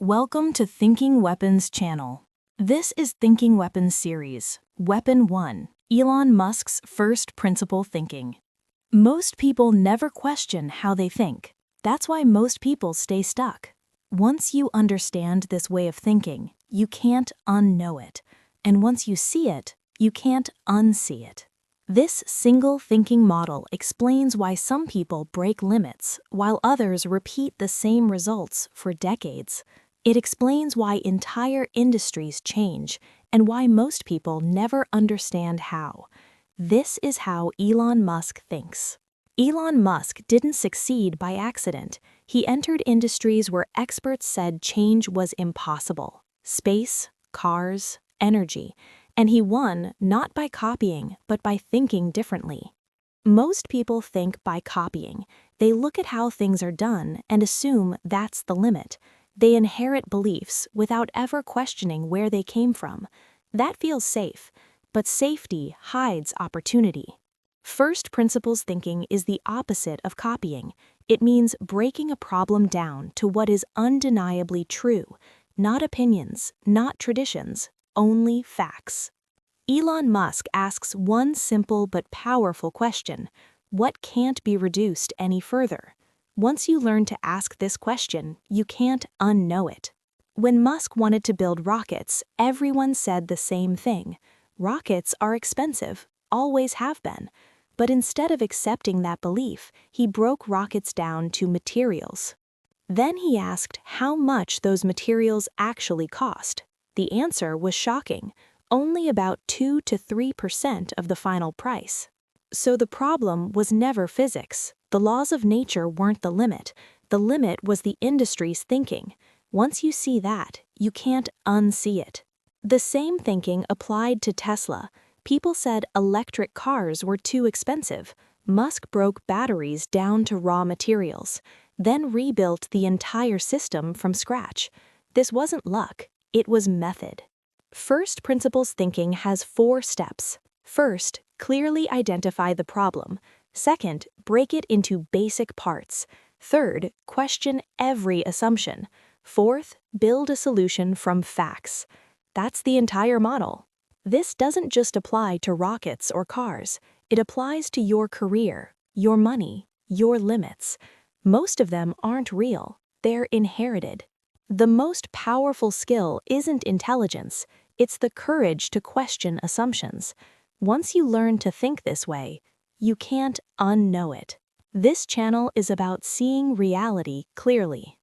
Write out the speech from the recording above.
Welcome to Thinking Weapons channel. This is Thinking Weapons series, Weapon 1, Elon Musk's first principle thinking. Most people never question how they think. That's why most people stay stuck. Once you understand this way of thinking, you can't unknow it. And once you see it, you can't unsee it. This single thinking model explains why some people break limits while others repeat the same results for decades. It explains why entire industries change and why most people never understand how. This is how Elon Musk thinks. Elon Musk didn't succeed by accident. He entered industries where experts said change was impossible: space, cars, energy. And he won not by copying, but by thinking differently. Most people think by copying. They look at how things are done and assume that's the limit. They inherit beliefs without ever questioning where they came from. That feels safe, but safety hides opportunity. First principles thinking is the opposite of copying. It means breaking a problem down to what is undeniably true, not opinions, not traditions, only facts. Elon Musk asks one simple but powerful question: what can't be reduced any further? Once you learn to ask this question, you can't unknow it. When Musk wanted to build rockets, everyone said the same thing: rockets are expensive, always have been. But instead of accepting that belief, he broke rockets down to materials. Then he asked how much those materials actually cost. The answer was shocking: only about 2 to 3% of the final price. So the problem was never physics. The laws of nature weren't the limit. The limit was the industry's thinking. Once you see that, you can't unsee it. The same thinking applied to Tesla. People said electric cars were too expensive. Musk broke batteries down to raw materials, then rebuilt the entire system from scratch. This wasn't luck, it was method. First principles thinking has 4 steps. First, clearly identify the problem. Second, break it into basic parts. Third, question every assumption. Fourth, build a solution from facts. That's the entire model. This doesn't just apply to rockets or cars. It applies to your career, your money, your limits. Most of them aren't real. They're inherited. The most powerful skill isn't intelligence. It's the courage to question assumptions. Once you learn to think this way, you can't unknow it. This channel is about seeing reality clearly.